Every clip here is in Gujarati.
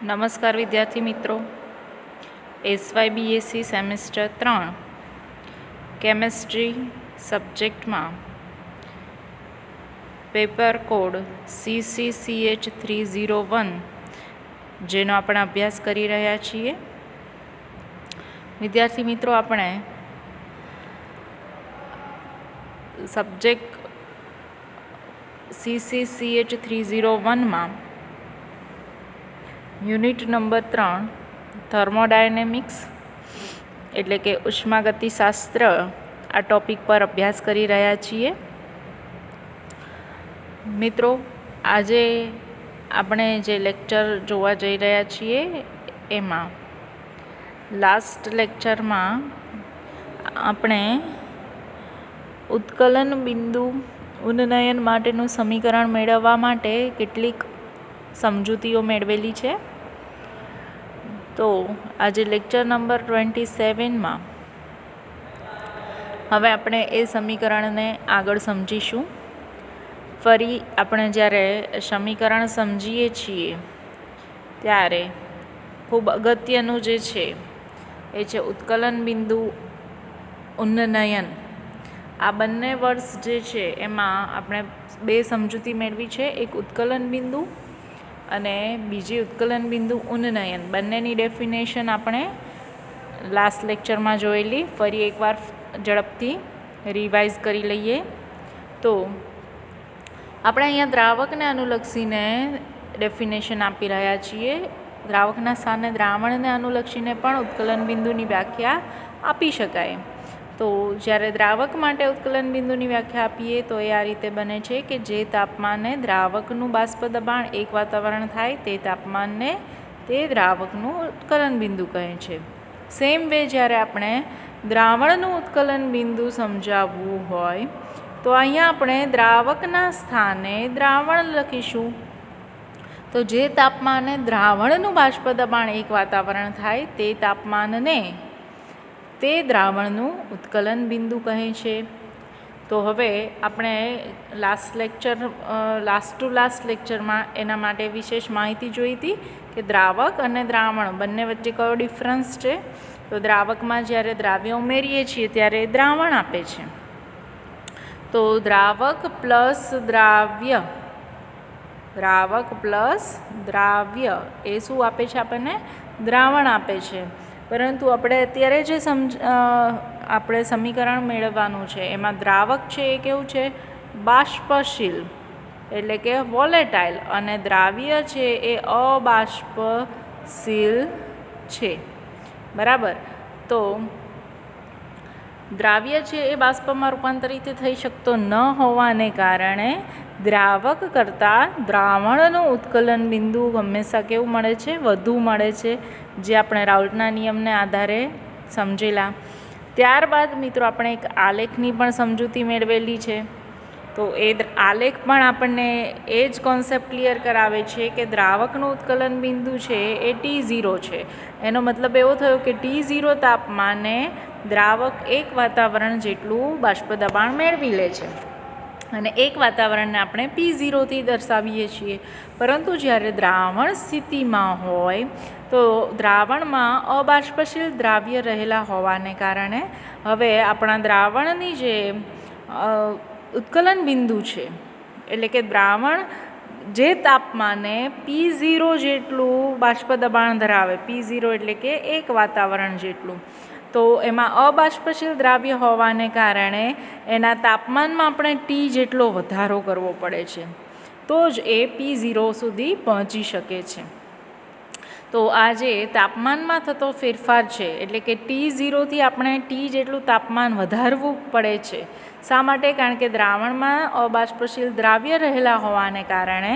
નમસ્કાર વિદ્યાર્થી મિત્રો, SYBSc સેમેસ્ટર 3 કેમેસ્ટ્રી સબ્જેક્ટમાં પેપર કોડ CCCH301 જેનો આપણે અભ્યાસ કરી રહ્યા છીએ. વિદ્યાર્થી મિત્રો, આપણે સબ્જેક્ટ CCCH301માં યુનિટ નંબર 3 થર્મોડાયનેમિક્સ એટલે કે ઉષ્માગતિશાસ્ત્ર આ ટૉપિક પર અભ્યાસ કરી રહ્યા છીએ. મિત્રો, આજે આપણે જે લેક્ચર જોવા જઈ રહ્યા છીએ એમાં લાસ્ટ લેક્ચરમાં આપણે ઉત્કલન બિંદુ ઉન્નયન માટેનું સમીકરણ મેળવવા માટે કેટલીક સમજૂતીઓ મેળવેલી છે. તો આજે લેક્ચર નંબર 27માં હવે આપણે એ સમીકરણને આગળ સમજીશું. ફરી આપણે જ્યારે સમીકરણ સમજીએ છીએ ત્યારે ખૂબ અગત્યનું જે છે એ છે ઉત્કલન બિંદુ ઉન્નયન. આ બંને વર્ષ જે છે એમાં આપણે બે સમજૂતી મેળવી છે, એક ઉત્કલન બિંદુ અને બીજી ઉત્કલન બિંદુ ઉન્નયન. બંનેની ડેફિનેશન આપણે લાસ્ટ લેક્ચરમાં જોયેલી. ફરી એકવાર ઝડપથી રિવાઇઝ કરી લઈએ. તો આપણે અહીંયા દ્રાવકને અનુલક્ષીને ડેફિનેશન આપી રહ્યા છીએ. દ્રાવકના સ્થાને દ્રાવણને અનુલક્ષીને પણ ઉત્કલન બિંદુની વ્યાખ્યા આપી શકાય. તો જ્યારે દ્રાવક માટે ઉત્કલન બિંદુની વ્યાખ્યા આપીએ તો એ આ રીતે બને છે કે જે તાપમાને દ્રાવકનું બાષ્પ દબાણ એક વાતાવરણ થાય તે તાપમાનને તે દ્રાવકનું ઉત્કલન બિંદુ કહે છે. સેમ વે જ્યારે આપણે દ્રાવણનું ઉત્કલન બિંદુ સમજાવવું હોય તો અહીંયા આપણે દ્રાવકના સ્થાને દ્રાવણ લખીશું. તો જે તાપમાને દ્રાવણનું બાષ્પ દબાણ એક વાતાવરણ થાય તે તાપમાનને તે દ્રાવણનું ઉત્કલન બિંદુ કહે છે. તો હવે આપણે લાસ્ટ લેક્ચરમાં એના માટે વિશેષ માહિતી જોઈ હતી કે દ્રાવક અને દ્રાવણ બંને વચ્ચે કયો ડિફરન્સ છે. તો દ્રાવકમાં જ્યારે દ્રાવ્ય ઉમેરીએ છીએ ત્યારે દ્રાવણ આપે છે. તો દ્રાવક પ્લસ દ્રાવ્ય એ શું આપે છે? આપણને દ્રાવણ આપે છે. પરંતુ આપણે અત્યારે જે આપણે સમીકરણ મેળવવાનું છે એમાં દ્રાવક છે એ કેવું છે? બાષ્પશીલ એટલે કે વોલેટાઇલ, અને દ્રાવ્ય છે એ અબાષ્પશીલ છે. બરાબર. તો દ્રાવ્ય છે એ બાષ્પમાં રૂપાંતરિત થઈ શકતો ન હોવાને કારણે દ્રાવક કરતાં દ્રાવણનું ઉત્કલન બિંદુ હંમેશા કેવું મળે છે? વધુ મળે છે, જે આપણે રાઉલ્ટના નિયમને આધારે સમજેલા. ત્યારબાદ મિત્રો આપણે એક આલેખની પણ સમજૂતી મેળવેલી છે. તો એ આલેખ પણ આપણને એ જ કોન્સેપ્ટ ક્લિયર કરાવે છે કે દ્રાવકનું ઉત્કલન બિંદુ છે એ T0 છે. એનો મતલબ એવો થયો કે T0 તાપમાને દ્રાવક એક વાતાવરણ જેટલું બાષ્પ દબાણ મેળવી લે છે અને એક વાતાવરણને આપણે P0થી દર્શાવીએ છીએ. પરંતુ જ્યારે દ્રાવણ સ્થિતિમાં હોય તો દ્રાવણમાં અબાષ્પશીલ દ્રાવ્ય રહેલા હોવાને કારણે હવે આપણા દ્રાવણની જે ઉત્કલન બિંદુ છે એટલે કે દ્રાવણ જે તાપમાને P0 જેટલું બાષ્પ દબાણ ધરાવે, P0 એટલે કે એક વાતાવરણ જેટલું, તો એમાં અબાષ્પશીલ દ્રાવ્ય હોવાને કારણે એના તાપમાનમાં આપણે T જેટલો વધારો કરવો પડે છે, તો જ એ P0 સુધી પહોંચી શકે છે. તો આ જે તાપમાનમાં થતો ફેરફાર છે એટલે કે T0થી આપણે T જેટલું તાપમાન વધારવું પડે છે. શા માટે? કારણ કે દ્રાવણમાં અબાષ્પશીલ દ્રાવ્ય રહેલા હોવાને કારણે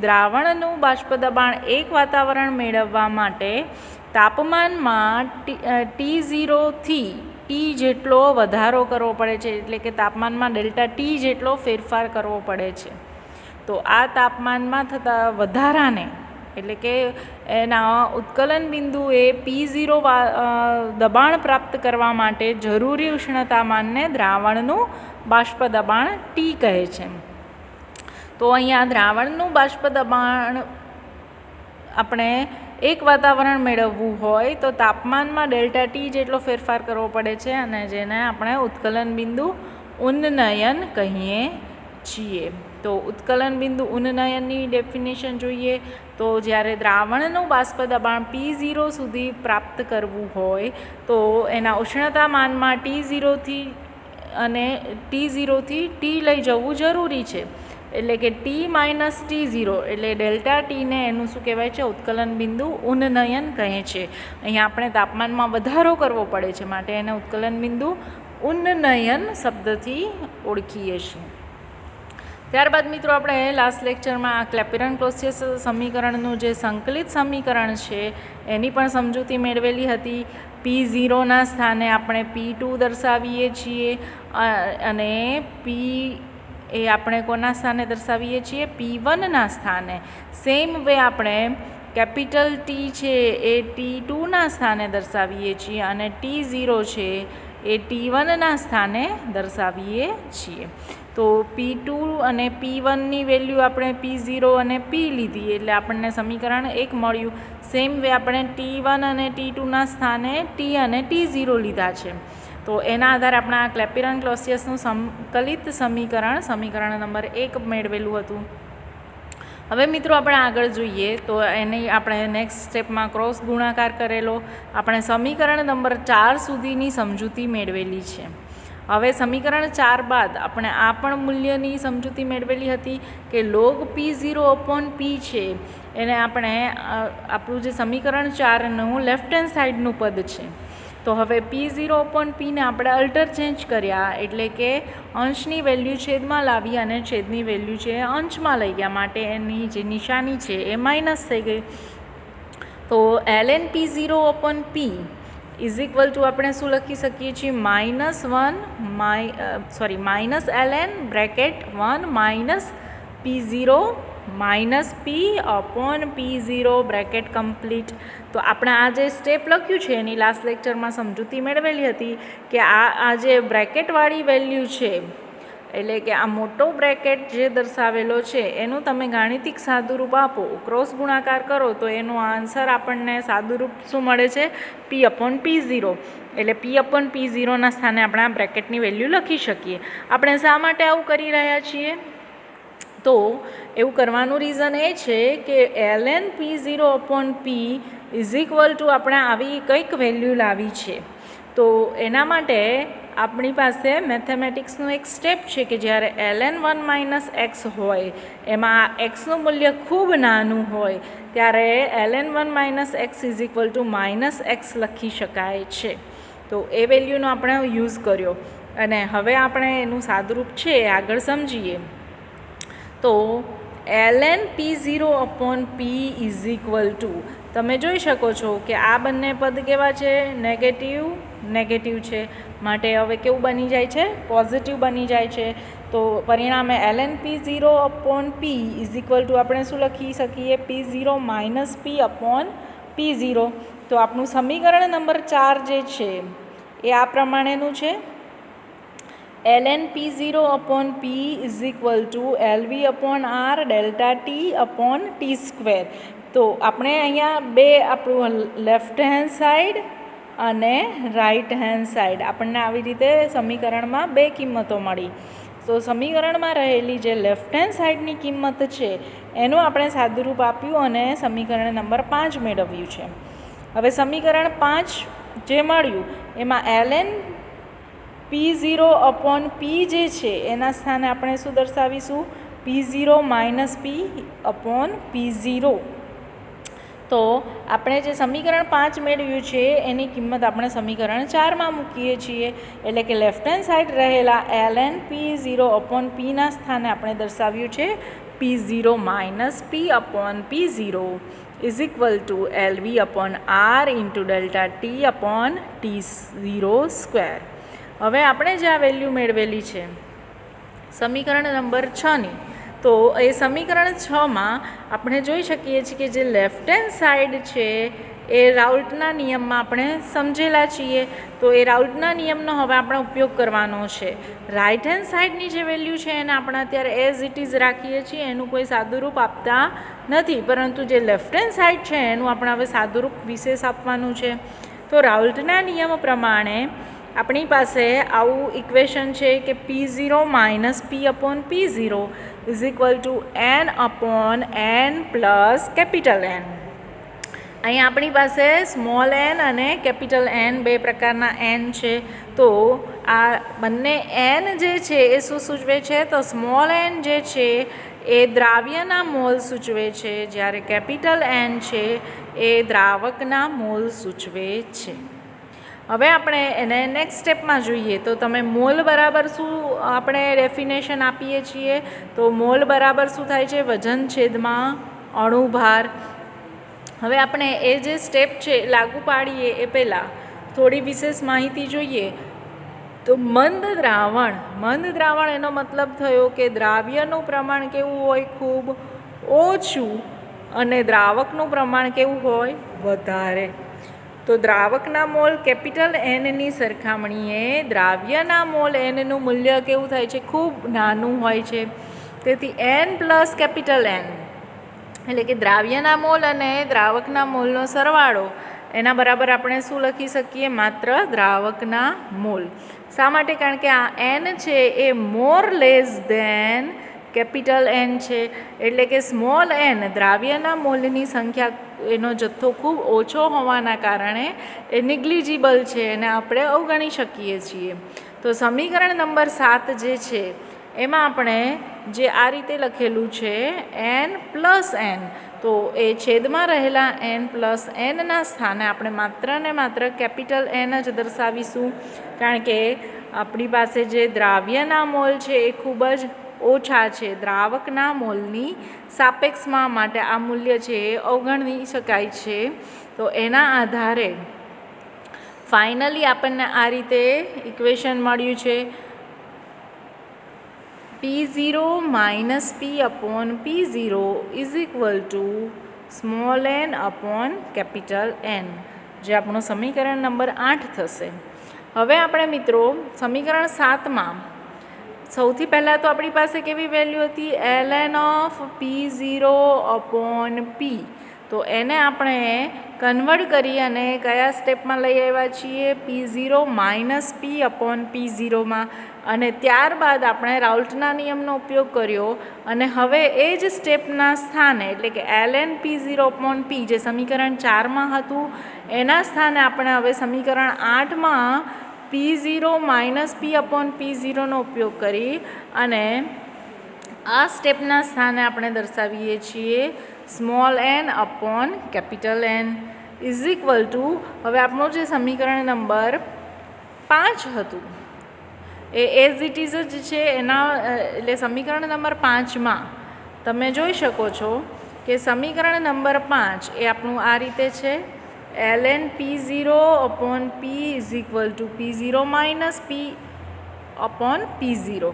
દ્રાવણનું બાષ્પ દબાણ એક વાતાવરણ મેળવવા માટે તાપમાનમાં T0થી T જેટલો વધારો કરવો પડે છે, એટલે કે તાપમાનમાં ડેલ્ટા T જેટલો ફેરફાર કરવો પડે છે. તો આ તાપમાનમાં થતા વધારાને એટલે કે એના ઉત્કલન બિંદુએ P0 દબાણ પ્રાપ્ત કરવા માટે જરૂરી ઉષ્ણતામાનને દ્રાવણનું બાષ્પ દબાણ T કહે છે. તો અહીંયા દ્રાવણનું બાષ્પ દબાણ આપણે એક વાતાવરણ મેળવવું હોય તો તાપમાનમાં ડેલ્ટા ટી જેટલો ફેરફાર કરવો પડે છે, અને જેને આપણે ઉત્કલન બિંદુ ઉન્નયન કહીએ છીએ. તો ઉત્કલન બિંદુ ઉન્નયનની ડેફિનેશન જોઈએ તો જ્યારે દ્રાવણનું બાષ્પ દબાણ P0 સુધી પ્રાપ્ત કરવું હોય તો એના ઉષ્ણતામાનમાં T0થી T લઈ જવું જરૂરી છે. એટલે કે T - T0 એટલે ડેલ્ટા ટીને એનું શું કહેવાય છે? ઉત્કલન બિંદુ ઉન્નયન કહે છે. અહીંયા આપણે તાપમાનમાં વધારો કરવો પડે છે, માટે એને ઉત્કલન બિંદુ ઉન્નયન શબ્દથી ઓળખીએ છીએ. ત્યારબાદ મિત્રો આપણે લાસ્ટ લેક્ચરમાં આ ક્લેપેરોન-ક્લોસિયસ સમીકરણનું જે સંકલિત સમીકરણ છે એની પણ સમજૂતી મેળવેલી હતી. P0ના સ્થાને આપણે P2 દર્શાવીએ છીએ, અને P એ આપણે કોના સ્થાને દર્શાવીએ છીએ? P1ના સ્થાને. સેમ વે આપણે કેપિટલ ટી છે એ T2ના સ્થાને દર્શાવીએ છીએ, અને T0 છે એ T1ના સ્થાને દર્શાવીએ છીએ. તો P2 અને P1ની વેલ્યુ આપણે P0 અને P લીધી એટલે આપણને સમીકરણ 1 મળ્યું. સેમ વે આપણે T1 અને T2ના સ્થાને T અને T0 લીધા છે. તો એના આધારે આપણે આ ક્લેપેરોન-ક્લોસિયસનું સંકલિત સમીકરણ નંબર 1 મેળવેલું હતું. હવે મિત્રો આપણે આગળ જોઈએ તો એની આપણે નેક્સ્ટ સ્ટેપમાં ક્રોસ ગુણાકાર કરેલો આપણે સમીકરણ નંબર 4 સુધીની સમજૂતી મેળવેલી છે. હવે સમીકરણ 4 બાદ આપણે આ પણ મૂલ્યની સમજૂતી મેળવેલી હતી કે log P0/P છે એને આપણે આપણું જે સમીકરણ 4નું લેફ્ટ હેન્ડ સાઈડનું પદ છે. તો હવે P0/Pને આપણે અલ્ટર ચેન્જ કર્યા, એટલે કે અંશની વેલ્યુ છેદમાં લાવી અને છેદની વેલ્યુ છે અંશમાં લઈ ગયા, માટે એની જે નિશાની છે એ માઇનસ થઈ ગઈ. તો ln P0/P is equal two આપણે શું લખી શકીએ છીએ? Minus ln bracket 1 minus P0 minus P/P0 bracket complete. તો આપણે આ જે સ્ટેપ લખ્યું છે એની લાસ્ટ લેક્ચરમાં સમજૂતી મેળવેલી હતી કે આ જે બ્રેકેટવાળી વેલ્યુ છે, એટલે કે આ મોટો બ્રેકેટ જે દર્શાવેલો છે એનું તમે ગાણિતિક સાદુરૂપ આપો, ક્રોસ ગુણાકાર કરો તો એનો આન્સર આપણને સાદુરૂપ શું મળે છે? P/P0. એટલે P/P0ના સ્થાને આપણે આ બ્રેકેટની વેલ્યુ લખી શકીએ. આપણે શા માટે આવું કરી રહ્યા છીએ? તો એવું કરવાનું રીઝન એ છે કે ln P0/P is equal two આપણે આવી કંઈક વેલ્યુ લાવી છે. તો એના માટે આપણી પાસે મેથેમેટિક્સનું એક સ્ટેપ છે કે જ્યારે ln1 - x હોય એમાં xનું મૂલ્ય ખૂબ નાનું હોય ત્યારે ln1 - x is equal two -x લખી શકાય છે. તો એ વેલ્યુનો આપણે યુઝ કર્યો, અને હવે આપણે એનું સાદુરૂપ છે આગળ સમજીએ. તો ln P0/P is equal two તમે જોઈ શકો છો કે આ બંને પદ કેવા છે? નેગેટિવ છે, માટે હવે કેવું બની જાય છે? પોઝિટિવ બની જાય છે. તો પરિણામે ln P0/P is equal two આપણે શું લખી શકીએ? P0 - P/P0. તો આપણું સમીકરણ નંબર 4 જે છે એ આ પ્રમાણેનું છે. ln P0/P is equal two LV/R delta T/T². તો આપણે અહીંયા બે આપણું લેફ્ટ હેન્ડ સાઈડ અને રાઈટ હેન્ડ સાઈડ આપણને આવી રીતે સમીકરણમાં બે કિંમતો મળી. તો સમીકરણમાં રહેલી જે લેફ્ટ હેન્ડ સાઈડની કિંમત છે એનું આપણે સાદુરૂપ આપ્યું અને સમીકરણ નંબર 5 મેળવ્યું છે. હવે સમીકરણ 5 જે મળ્યું એમાં ln P0/P જે છે એના સ્થાને આપણે શું દર્શાવીશું? P0 - P/P0. તો આપણે જે સમીકરણ 5 મેળવ્યું છે એની કિંમત આપણે સમીકરણ 4માં મૂકીએ છીએ. એટલે કે લેફ્ટ હેન્ડ સાઈડ રહેલા ln P0/Pના સ્થાને આપણે દર્શાવ્યું છે P0 - P/P0 is equal two LV/R into delta T/T². હવે આપણે જે આ વેલ્યુ મેળવેલી છે સમીકરણ નંબર 6ની, તો એ સમીકરણ 6માં આપણે જોઈ શકીએ છીએ કે જે લેફ્ટ હેન્ડ સાઈડ છે એ રાઉલ્ટના નિયમમાં આપણે સમજેલા છીએ. તો એ રાઉલ્ટના નિયમનો હવે આપણે ઉપયોગ કરવાનો છે. રાઇટ હેન્ડ સાઈડની જે વેલ્યુ છે એને આપણે અત્યારે એઝ ઇટ ઇઝ રાખીએ છીએ, એનું કોઈ સાદુરૂપ આપતા નથી, પરંતુ જે લેફ્ટ હેન્ડ સાઈડ છે એનું આપણે હવે સાદુરૂપ વિશેષ આપવાનું છે. તો રાઉલ્ટના નિયમ પ્રમાણે આપણી પાસે આવું ઇક્વેશન છે કે P0 minus P/P0 is equal two n/n plus capital N. અહીં આપણી પાસે સ્મોલ n અને કેપિટલ N બે પ્રકારના n છે. તો આ બંને n જે છે એ શું સૂચવે છે? તો સ્મોલ n જે છે એ દ્રાવ્યના મોલ સૂચવે છે, જ્યારે કેપિટલ N છે એ દ્રાવકના મોલ સૂચવે છે. હવે આપણે એને નેક્સ્ટ સ્ટેપમાં જોઈએ. તો તમે મોલ બરાબર શું આપણે ડેફિનેશન આપીએ છીએ? તો મોલ બરાબર શું થાય છે? વજન છેદમાં અણુભાર. હવે આપણે એ જે સ્ટેપ છે લાગુ પાડીએ એ પહેલાં થોડી વિશેષ માહિતી જોઈએ. તો મંદ દ્રાવણ એનો મતલબ થયો કે દ્રાવ્યનું પ્રમાણ કેવું હોય? ખૂબ ઓછું, અને દ્રાવકનું પ્રમાણ કેવું હોય? વધારે. તો દ્રાવકના મોલ કેપિટલ Nની સરખામણીએ દ્રાવ્યના મોલ Nનું મૂલ્ય કેવું થાય છે? ખૂબ નાનું હોય છે. તેથી N પ્લસ કેપિટલ N એટલે કે દ્રાવ્યના મોલ અને દ્રાવકના મોલનો સરવાળો એના બરાબર આપણે શું લખી શકીએ? માત્ર દ્રાવકના મોલ. શા માટે? કારણ કે આ N છે એ મોર લેસ ધેન કેપિટલ N છે, એટલે કે સ્મોલ n દ્રાવ્યના મોલની સંખ્યા એનો જથ્થો ખૂબ ઓછો હોવાના કારણે એ નિગ્લિજિબલ છે, એને આપણે અવગણી શકીએ છીએ. તો સમીકરણ નંબર 7 જે છે એમાં આપણે જે આ રીતે લખેલું છે n પ્લસ n, તો એ છેદમાં રહેલા n પ્લસ nના સ્થાને આપણે માત્ર ને માત્ર કેપિટલ N જ દર્શાવીશું, કારણ કે આપણી પાસે જે દ્રાવ્યના મોલ છે એ ખૂબ જ ઓછા છે દ્રાવકના મોલની સાપેક્ષમાં, માટે આ મૂલ્ય છે એ અવગણી શકાય છે. તો એના આધારે ફાઇનલી આપણને આ રીતે ઇક્વેશન મળ્યું છે P0 minus P/P0 is equal two small n upon capital N, જે આપણું સમીકરણ નંબર 8 થશે. હવે આપણે મિત્રો સમીકરણ 7માં સૌથી પહેલાં તો આપણી પાસે કેવી વેલ્યુ હતી? ln of P0/P. તો એને આપણે કન્વર્ટ કરી અને કયા સ્ટેપમાં લઈ આવ્યા છીએ? P0 minus P/P0માં. અને ત્યારબાદ આપણે રાઉલ્ટના નિયમનો ઉપયોગ કર્યો, અને હવે એ જ સ્ટેપના સ્થાને એટલે કે ln P0/P જે સમીકરણ 4માં હતું એના સ્થાને આપણે હવે સમીકરણ 8માં P0 માઇનસ P/P0નો ઉપયોગ કરી અને આ સ્ટેપના સ્થાને આપણે દર્શાવીએ છીએ small n upon capital N is equal two, હવે આપણું જે સમીકરણ નંબર 5 હતું એ એઝ ઇટ ઇઝ જ છે એના, એટલે સમીકરણ નંબર 5માં તમે જોઈ શકો છો કે સમીકરણ નંબર 5 એ આપણું આ રીતે છે ln P0/P is equal two P0 minus P/P0,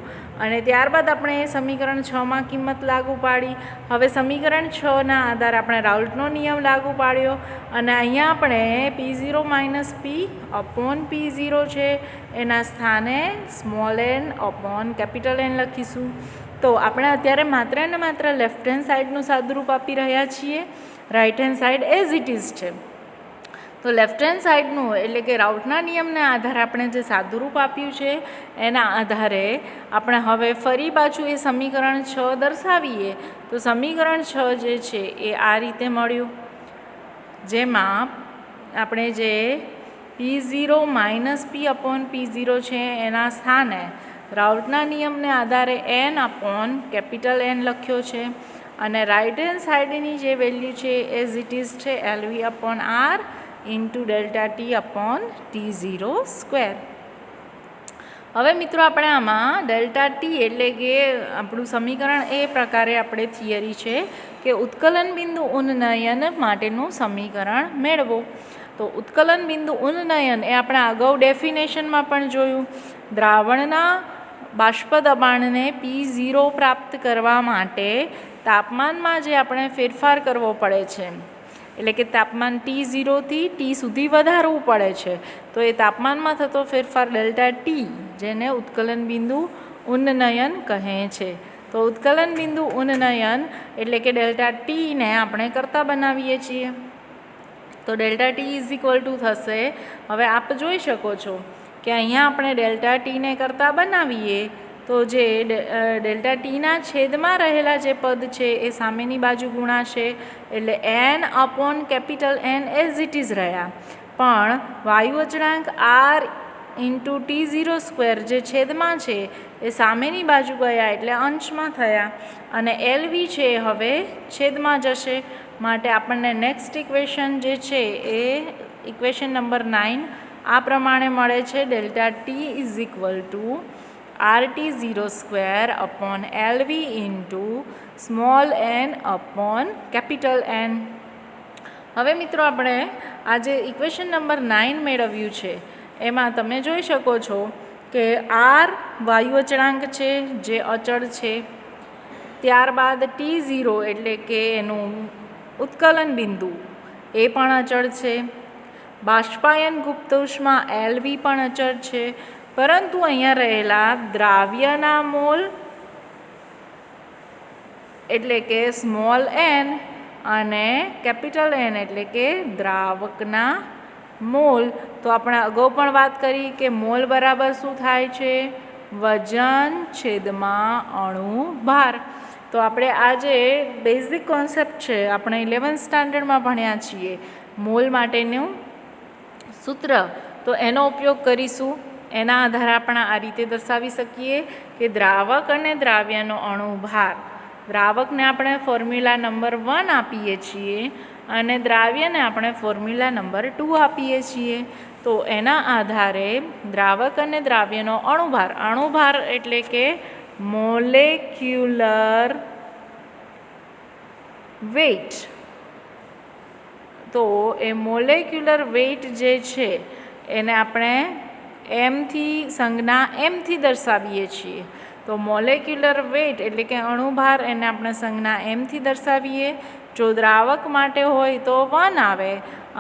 અને ત્યારબાદ આપણે એ સમીકરણ 6માં કિંમત લાગુ પાડી. હવે સમીકરણ 6ના આધારે આપણે રાઉલ્ટનો નિયમ લાગુ પાડ્યો, અને અહીંયા આપણે P0 માઇનસ P/P0 છે એના સ્થાને small n upon capital N લખીશું. તો આપણે અત્યારે માત્ર ને માત્ર લેફ્ટ હેન્ડ સાઈડનું સાદુરૂપ આપી રહ્યા છીએ, right hand side as it is છે. તો લેફ્ટ હેન્ડ સાઈડનું એટલે કે રાઉલ્ટના નિયમના આધારે આપણે જે સાદુરૂપ આપ્યું છે એના આધારે આપણે હવે ફરી પાછું એ સમીકરણ 6 દર્શાવીએ. તો સમીકરણ 6 જે છે એ આ રીતે મળ્યું, જેમાં આપણે જે P0 માઇનસ P/P0 છે એના સ્થાને રાઉલ્ટના નિયમને આધારે n અપોન કેપિટલ N લખ્યો છે, અને રાઇટ હેન્ડ સાઈડની જે વેલ્યુ છે એઝ ઇટ ઇઝ છે LV/R ઇન્ટુ ડેલ્ટા T/T0². હવે મિત્રો આપણે આમાં ડેલ્ટા ટી એટલે કે આપણું સમીકરણ એ પ્રકારે આપણે થિયરી છે કે ઉત્કલન બિંદુ ઉન્નયન માટેનું સમીકરણ મેળવો. તો ઉત્કલન બિંદુ ઉન્નયન એ આપણે અગાઉ ડેફિનેશનમાં પણ જોયું. દ્રાવણના બાષ્પ દબાણને P0 પ્રાપ્ત કરવા માટે તાપમાનમાં જે આપણે ફેરફાર કરવો પડે છે એટલે કે તાપમાન T0 થી T સુધી વધારવું પડે છે. તો એ તાપમાનમાં થતો ફેરફાર ડેલ્ટા ટી, જેને ઉત્કલન બિંદુ ઉન્નયન કહે છે. તો ઉત્કલન બિંદુ ઉન્નયન એટલે કે ડેલ્ટા ટીને આપણે કરતા બનાવીએ છીએ. તો delta T is equal two થશે, હવે આપ જોઈ શકો છો કે અહીંયા આપણે ડેલ્ટા ટીને કરતા બનાવીએ તો જે ડેલ્ટા ટીના છેદમાં રહેલા જે પદ છે એ સામેની બાજુ ગુણાશે, એટલે n upon capital N as it is રહ્યા. પણ વાયુ અચળાંક r ઇન્ટુ T02 જે છેદમાં છે એ સામેની બાજુ ગયા એટલે અંશમાં થયા, અને LV છે હવે છેદમાં જશે. માટે આપણને નેક્સ્ટ ઇક્વેશન જે છે એ ઇક્વેશન નંબર 9 આ પ્રમાણે મળે છે. Delta T is equal two RT02 upon LV into small n upon capital N. હવે મિત્રો આપણે આ જે ઇક્વેશન નંબર 9 મેળવ્યું છે એમાં તમે જોઈ શકો છો કે R વાયુ અચળાંક છે જે અચળ છે, ત્યારબાદ T0 એટલે કે એનું ઉત્કલન બિંદુ એ પણ અચળ છે, બાષ્પાયન ગુપ્ત ઉષ્મા LV પણ અચળ છે, પરંતુ અહીંયા રહેલા દ્રાવ્યના મોલ એટલે કે સ્મોલ n અને કેપિટલ N એટલે કે દ્રાવકના મોલ. તો આપણે અગાઉ પણ વાત કરી કે મોલ બરાબર શું થાય છે? વજન છેદમાં અણુ ભાર. તો આપણે આ જે બેઝિક કોન્સેપ્ટ છે આપણે 11th સ્ટાન્ડર્ડમાં ભણ્યા છીએ મોલ માટેનું સૂત્ર, તો એનો ઉપયોગ કરીશું. એના આધારે આપણે આ રીતે દર્શાવી શકીએ કે દ્રાવક અને દ્રાવ્યનો અણુ ભાર. દ્રાવકને આપણે ફોર્મ્યુલા નંબર 1 આપીએ છીએ અને દ્રાવ્યને આપણે ફોર્મ્યુલા નંબર 2 આપીએ છીએ. તો એના આધારે દ્રાવક અને દ્રાવ્યનો અણુભાર, અણુભાર એટલે કે મોલેક્યુલર વેઇટ, તો એ મોલેક્યુલર વેઇટ જે છે એને આપણે એમથી સંજ્ઞા એમથી દર્શાવીએ છીએ. તો મોલેક્યુલર વેઇટ એટલે કે અણુભાર એને આપણે સંજ્ઞા એમથી દર્શાવીએ. જો દ્રાવક માટે હોય તો 1 આવે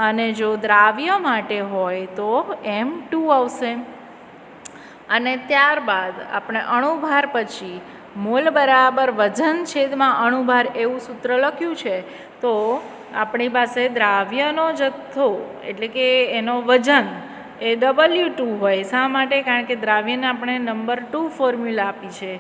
અને જો દ્રાવ્ય માટે હોય તો M2 આવશે. અને ત્યારબાદ આપણે અણુભાર પછી મોલ બરાબર વજન છેદમાં અણુભાર એવું સૂત્ર લખ્યું છે. તો આપણી પાસે દ્રાવ્યનો જથ્થો એટલે કે એનો વજન એ W2 હોય. શા માટે? કારણ કે દ્રાવ્યને આપણે નંબર 2 ફોર્મ્યુલા આપી છે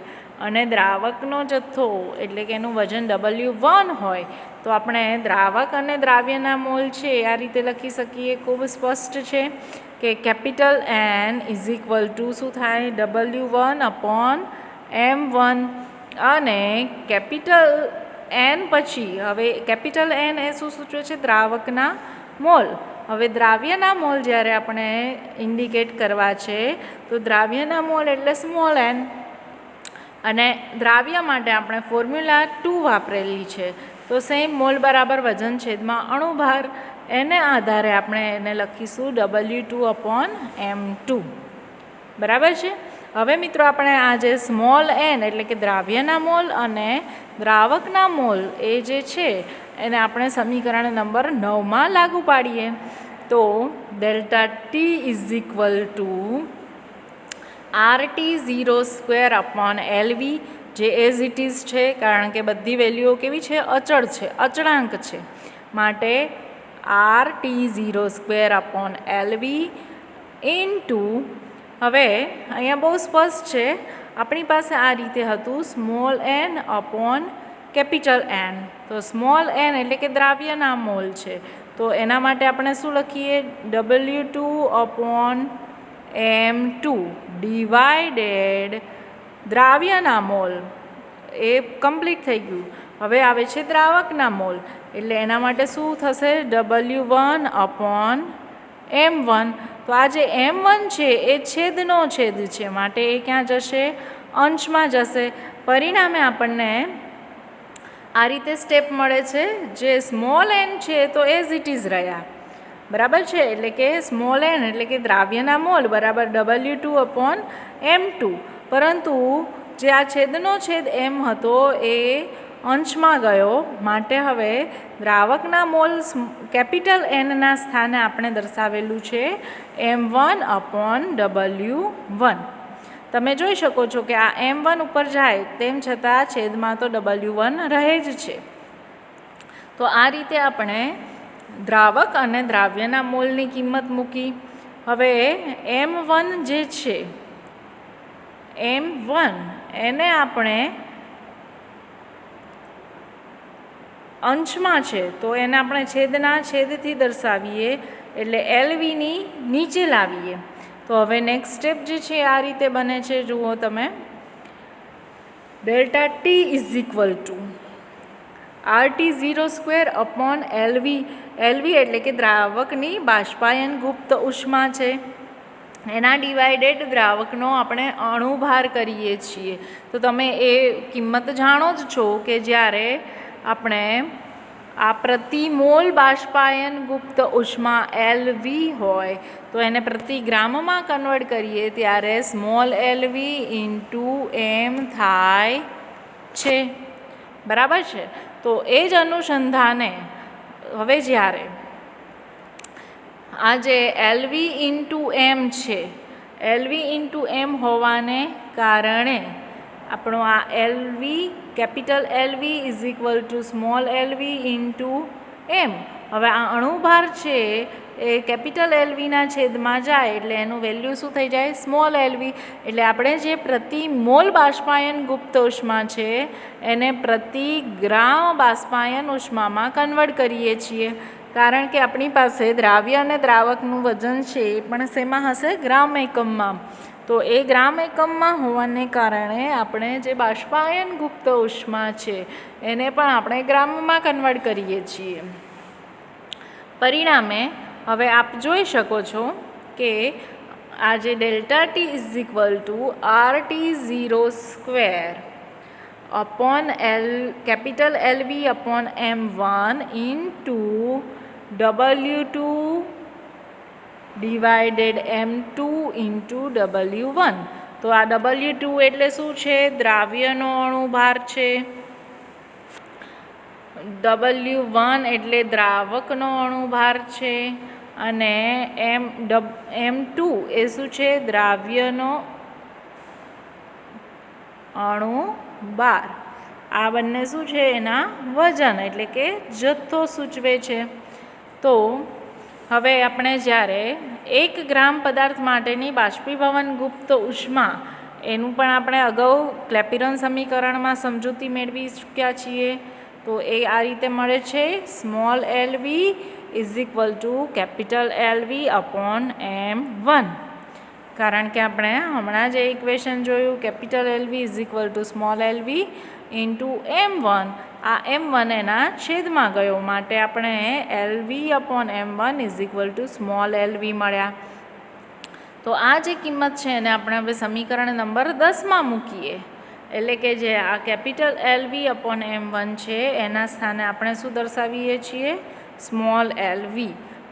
અને દ્રાવકનો જથ્થો એટલે કે એનું વજન W1 હોય. તો આપણે દ્રાવક અને દ્રાવ્યના મોલ છે આ રીતે લખી શકીએ. ખૂબ સ્પષ્ટ છે કે capital N is equal two શું થાય? W1 upon M1. અને કેપિટલ N પછી હવે કેપિટલ N એ શું સૂચવે છે? દ્રાવકના મોલ. હવે દ્રાવ્યના મોલ જ્યારે આપણે ઇન્ડિકેટ કરવા છે તો દ્રાવ્યના મોલ એટલે સ્મોલ n, અને દ્રાવ્ય માટે આપણે ફોર્મ્યુલા 2 વાપરેલી છે. તો સેમ મોલ બરાબર વજન છેદમાં અણુભાર, એને આધારે આપણે એને લખીશું W2 અપોન M2. બરાબર છે. હવે મિત્રો આપણે આ જે સ્મોલ n એટલે કે દ્રાવ્યના મોલ અને દ્રાવકના મોલ એ જે છે એને આપણે સમીકરણ નંબર 9માં લાગુ પાડીએ. તો delta T is equal two RT02 upon LV, જે એઝ ઇટ ઇઝ છે કારણ કે બધી વેલ્યુઓ કેવી છે? અચળ છે, અચળાંક છે. માટે RT02 અપોન LV ઇન્ટુ, હવે અહીંયા બહુ સ્પષ્ટ છે, આપણી પાસે આ રીતે હતું small n upon capital N. તો સ્મોલ n એટલે કે દ્રાવ્યના મોલ છે. તો એના માટે આપણે શું લખીએ? W2 અપોન M2 ડિવાઇડેડ દ્રાવ્યના મોલ. એ કમ્પ્લીટ થઈ ગયું. હવે આવે છે દ્રાવકના મોલ, એટલે એના માટે શું થશે? W1 upon M1. તો આ જે M1 છે એ છેદનો છેદ છે, માટે એ ક્યાં જશે? અંશમાં જશે. પરિણામે આપણને આ રીતે સ્ટેપ મળે છે. જે સ્મોલ n છે તો એઝ ઇટ ઇઝ રહ્યા. બરાબર છે. એટલે કે સ્મોલ n એટલે કે દ્રાવ્યના મોલ બરાબર W2 અપોન M2. પરંતુ જે આ છેદનો છેદ M હતો એ અંશમાં ગયો માટે હવે દ્રાવકના મોલ કેપિટલ એનના સ્થાને આપણે દર્શાવેલું છે m1/W1. તમે જોઈ શકો છો કે આ m1 ઉપર જાય તેમ છતાં છેદમાં તો W1 રહે જ છે. તો આ રીતે આપણે દ્રાવક અને દ્રાવ્યના મોલની કિંમત મૂકી. હવે m1 જે છે m1 એને આપણે અંશમાં છે તો એને આપણે છેદના છેદથી દર્શાવીએ એટલે LVની નીચે લાવીએ. તો હવે નેક્સ્ટ સ્ટેપ જે છે આ રીતે બને છે, જુઓ તમે. Delta T is equal two RT02/LV. LV એટલે કે દ્રાવકની બાષ્પાયન ગુપ્ત ઉષ્મા છે, એના ડિવાઇડેડ દ્રાવકનો આપણે અણુભાર કરીએ છીએ. તો તમે એ કિંમત જાણો જ છો કે જ્યારે આપણે આ પ્રતિ મોલ બાષ્પાયન ગુપ્ત ઉષ્મા LV હોય તો એને પ્રતિ ગ્રામમાં કન્વર્ટ કરીએ ત્યારે સ્મોલ LV ઇન્ટુ M થાય છે. બરાબર છે. તો એ જ અનુસંધાને હવે જ્યારે આ જે LV ઇન્ટુ M છે, LV ઇન્ટુ M હોવાને કારણે આપણો આ LV capital LV is equal two small LV into M. હવે આ અણુભાર છે એ કેપિટલ LVના છેદમાં જાય એટલે એનું વેલ્યુ શું થઈ જાય? Small LV. એટલે આપણે જે પ્રતિ મોલ બાષ્પાયન ગુપ્ત ઉષ્મા છે એને પ્રતિ ગ્રામ બાષ્પાયન ઉષ્મામાં કન્વર્ટ કરીએ છીએ, કારણ કે આપણી પાસે દ્રાવ્ય અને દ્રાવકનું વજન છે એ પણ શેમાં હશે? ગ્રામ એકમમાં. તો એ ગ્રામ એકમમાં હોવાને કારણે આપણે જે બાષ્પાયન ગુપ્ત ઉષ્મા છે એને પણ આપણે ગ્રામમાં કન્વર્ટ કરીએ છીએ. પરિણામે હવે આપ જોઈ શકો છો કે આ જે delta T is equal two RT02/L capital LV upon M1 into W2 divided M2 into W1. તો આ W2 એટલે શું છે? દ્રાવ્યનો અણુભાર છે. W1 એટલે દ્રાવકનો અણુભાર છે. અને M2 એ શું છે? દ્રાવ્યનો અણુભાર. આ બંને શું છે? એના વજન એટલે કે જથ્થો સૂચવે છે. તો હવે આપણે જ્યારે 1 ગ્રામ પદાર્થ માટેની બાષ્પીભવન ગુપ્ત ઉષ્મા એનું પણ આપણે અગાઉ ક્લેપિરન સમીકરણમાં સમજૂતી મેળવી ચૂક્યા છીએ. તો એ આ રીતે મળે છે small LV is equal two capital LV upon M1. કારણ કે આપણે હમણાં જે ઇક્વેશન જોયું capital LV is equal two small LV into M1. આ M1 એના છેદમાં ગયો માટે આપણે LV upon M1 is equal two small LV મળ્યા. તો આ જે કિંમત છે એને આપણે હવે સમીકરણ નંબર 10માં મૂકીએ. એટલે કે જે આ કેપિટલ LV અપોન M1 છે એના સ્થાને આપણે શું દર્શાવીએ છીએ? Small LV.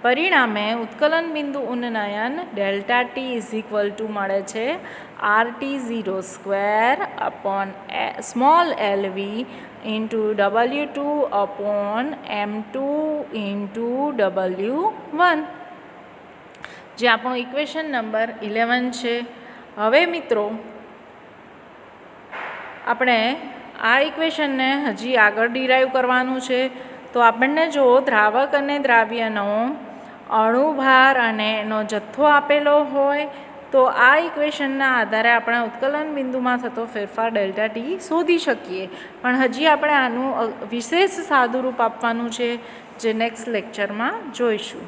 પરિણામે ઉત્કલન બિંદુ ઉન્નયન delta T is equal to મળે છે RT02 small LV into W2 upon M2 into W1, જે આપણું ઇક્વેશન નંબર 11 છે. હવે મિત્રો આપણે આ ઇક્વેશનને હજી આગળ ડિરાઈવ કરવાનું છે. તો આપણને જો દ્રાવક અને દ્રાવ્યનો અણુભાર અને એનો જથ્થો આપેલો હોય તો આ ઇક્વેશનના આધારે આપણે ઉત્કલન બિંદુમાં થતો ફેરફાર ડેલ્ટા ટી શોધી શકીએ. પણ હજી આપણે આનું વિશેષ સાદુરૂપ આપવાનું છે જે નેક્સ્ટ લેક્ચરમાં જોઈશું.